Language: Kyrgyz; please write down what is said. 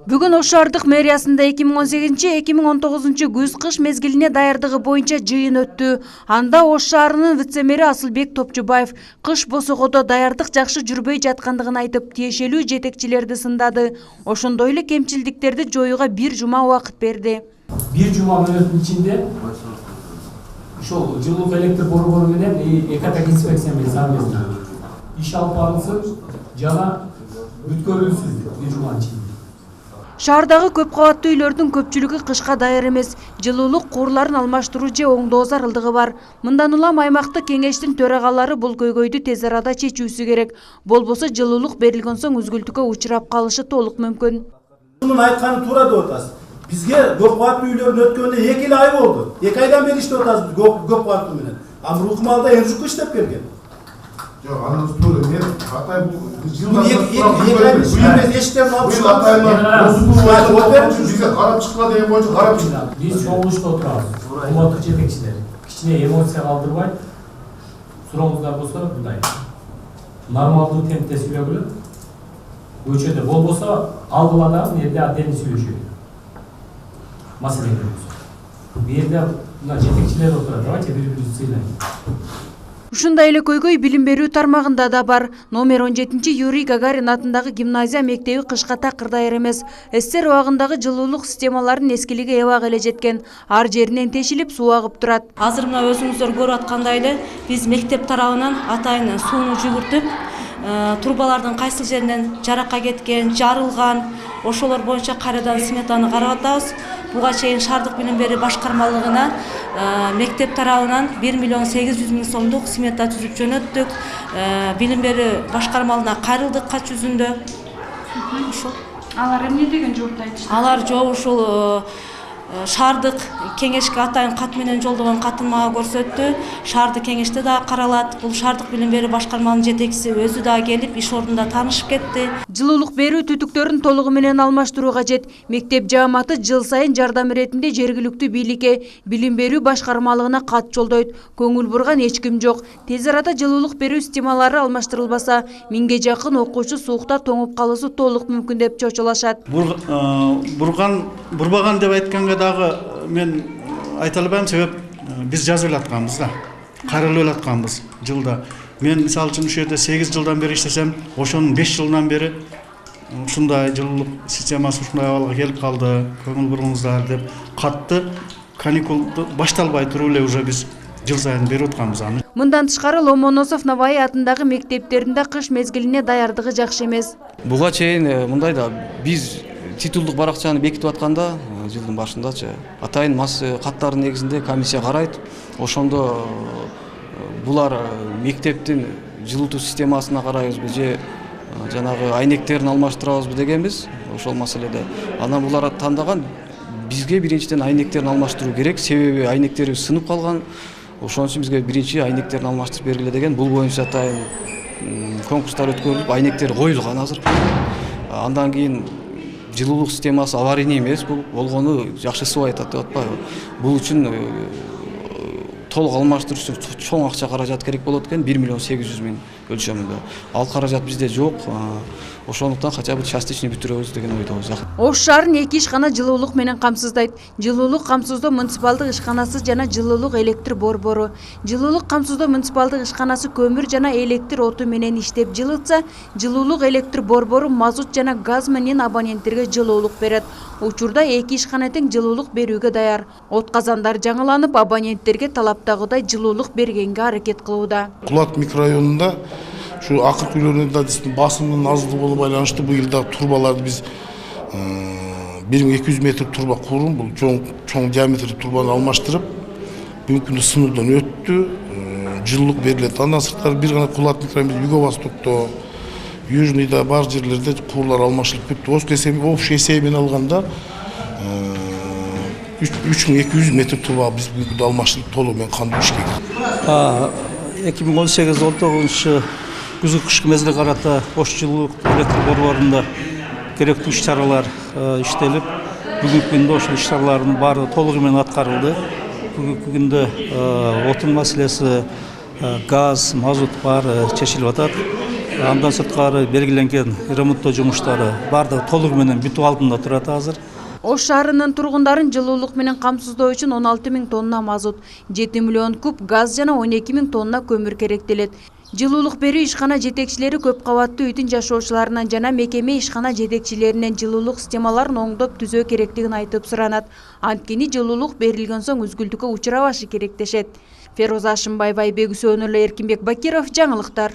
Бүгін Ош шаардык мэриясында 2018-2019 күз-кыш мезгилине даярдыгы боюнча жыйын өттү. Анда Ош шаарынын вице-мэри Асылбек Топчубаев кыш босогодо даярдык жакшы жүрбөй жаткандыгын айтып, тиешелүү жетекчилерди сындады. Ошондой эле кемчилдиктерди жоюуга бир жума убакыт берди. Бир жума мөөнөттүн ичинде ошол жылуулук электр борбору менен экотек инспекция менен совместно иш алып барылсын жана бүткөрүлсүн бир жуманын ичинде. Шаардагы көп кабаттуу үйлөрдүн көпчүлүгү кышка даяр эмес. Жылуулук куурларын алмаштыруу же оңдоо зарылдыгы бар. Мындан улам аймактык кеңештин төрагалары бул көйгөйдү тез арада чечүүсү керек. Болбосо жылуулук берилген соң үзгүлтүккө учурап калышы толук мүмкүн. Мунун айтканы туура деп атасыз. Бизге көп кабаттуу үйлөрдүн өткөнүнө 2 ай болду. 2 айдан бери иштеп атабыз көп кабаттуу менен. А Рухмалда Энжук иштеп келген. Жоқ, аныңыз тура, мен Атай бұл жылдан бізге қарап шыққа деген бойынша қарап шыққа. Біз соңғышта отырамыз. Қыматтық жетекшілер. Кішкене эмоция қалдырбай, сұрауыңыздар болса, бұндай. Нормалдуу темпте сүйлөп келет. Көчөдө болбосо алдылада жерде отдельно сүйлөшөт. Маселе болсо. Бу жерде мына жетекчилер отурат. Давайте бири-бирибизди сыйлайлы. Ушундай эле көйгөй билим берүү тармагында да бар. Номер 17 Юрий Гагарин атындагы гимназия мектеби кышка такыр даяр эмес. СССР убагындагы жылуулук системаларынын эскилиги эбак эле жеткен. Ар жеринен тешилип суу агып турат. Азыр мына өзүңүздөр көрүп аткандай эле биз мектеп тарабынан атайын сууну жүгүртүп, трубалардын кайсыл жеринен жаракка кеткен, жарылган, ошолор боюнча кайрадан сметаны карап атабыз. Буга чейин шаардык билим берүү башкармалыгына мектеп тарабынан 1.800.000 сомдук смета түзүп жөнөттүк. Билим берүү башкармалыгына кайрылдык кат жүзүндө. Ошол. Алар эмне деген жоопту айтышты? Алар жооп ушул шаардык кеңешке атайын кат менен жолдогон катын мага көрсөттү. Шаардык кеңеште да каралат. Бул шаардык билим берүү башкармалыгынын жетекчиси өзү да келип иш ордунда таанышып кетти. Жылуулук берүү түтүктөрүн толугу менен алмаштыруу кажет. Мектеп жааматы жыл сайын жардам иретинде жергиликтүү бийликке, билим берүү башкармалыгына кат жолдойт. Көңүл бурган эч ким жок. Тез арада жылуулук берүү системалары алмаштырылбаса, 1000ге жакын окуучу суукта тоңуп калышы толук мүмкүн деп чочулашат. Бурбаган деп айтканга дагы мен айта албайм, себеп биз жазып элатканбыз да. Каралып элатканбыз жылда. Мен мисалы үчүн ушул жерде 8 жылдан бери иштесем, ошонун 5 жылдан бери ушундай жылуулук системасы ушундай абалга келип калды. Көңүл буруңуздар деп катты каникулду башталбай туруп эле уже биз жыл сайын берип атканбыз аны. Мындан тышкары Ломоносов Наваи атындагы мектептеринде кыш мезгилине даярдыгы жакшы эмес. Буга чейин мындай да биз титулдук баракчаны бекитип атканда жылдын башындачы атайын каттардын негизинде комиссия карайт. Ошондо булар мектептин жылытуу системасына карайбызбы же жанагы айнектерин алмаштырабызбы дегенбиз ошол маселеде. Анан булар тандаган бизге биринчиден айнектерин алмаштыруу керек, себеби айнектерибиз сынып калган. Ошон үчүн бизге биринчи айнектерин алмаштырып бергиле деген. Бул боюнча атайын конкурстар өткөрүлүп, айнектер коюлган азыр. Андан кийин жылуулук системасы аварийный эмес, бул болгону жакшы суу айтат деп атпайбы. Бул үчүн толук алмаштыруу үчүн чоң акча каражат керек болот экен, 1.800.000 өлчөмүндө. Ал каражат бизде жок. Ошондуктан хотя бы частичный бүтүрөбүз деген ойдобуз. Ош шаарын 2 ишкана жылуулук менен камсыздайт. Жылуулук камсыздоо муниципалдык ишканасы жана жылуулук электр борбору. Жылуулук камсыздоо муниципалдык ишканасы көмүр жана электр оту менен иштеп жылытса, жылуулук электр борбору мазут жана газ менен абоненттерге жылуулук берет. Учурда 2 ишкана тең жылуулук берүүгө даяр. От казандар жаңыланып, абоненттерге талаптагыдай жылуулук бергенге аракет кылууда. Кулат микрорайонунда şu akırk ülöründe basımının azlığı olup байланыштуу bu yılda turbalarda biz 1200 metr turba kurun, bu çoğun diametri turbanı almaştırıp mümkün sınırdan öttü, жылуулук берилет. Андан сырткары bir gana Кулат микрорайонунда Юго-Востокто, Южныйда бар жерлерде курлар алмашылып кетти. Общий есебинен алганда 3200 метр турба biz бүгүн алмашылып толугу менен кандуу ишке кирди. 2018-19 күзгү кышкы мезгилге карата Ош жылуулук электр борборунда керектүү иш чаралар иштелип, бүгүнкү күндө ошол иш чаралардын баары толугу менен аткарылды. Бүгүнкү күндө отун маселеси, газ, мазут баары чечилип атат. Андан сырткары белгиленген ремонттоо жумуштары бардыгы толугу менен бүтүп алдында турат азыр. Ош шаарынын тургундарын жылуулук менен камсыздоо үчүн 16 000 тонна мазут, 7 миллион куб газ жана 12 000 тонна көмүр керектелет. Жылуулук берүү ишкана жетекчилери көп кабаттуу үйдүн жашоочуларынан жана мекеме ишкана жетекчилеринен жылуулук системаларын оңдоп түзөө керектигин айтып суранат. Анткени жылуулук берилген соң үзгүлтүккө учурабашы керек дешет. Фероза Ашымбаева, Айбек Үсөнүлү, Эркинбек Бакиров, жаңылыктар.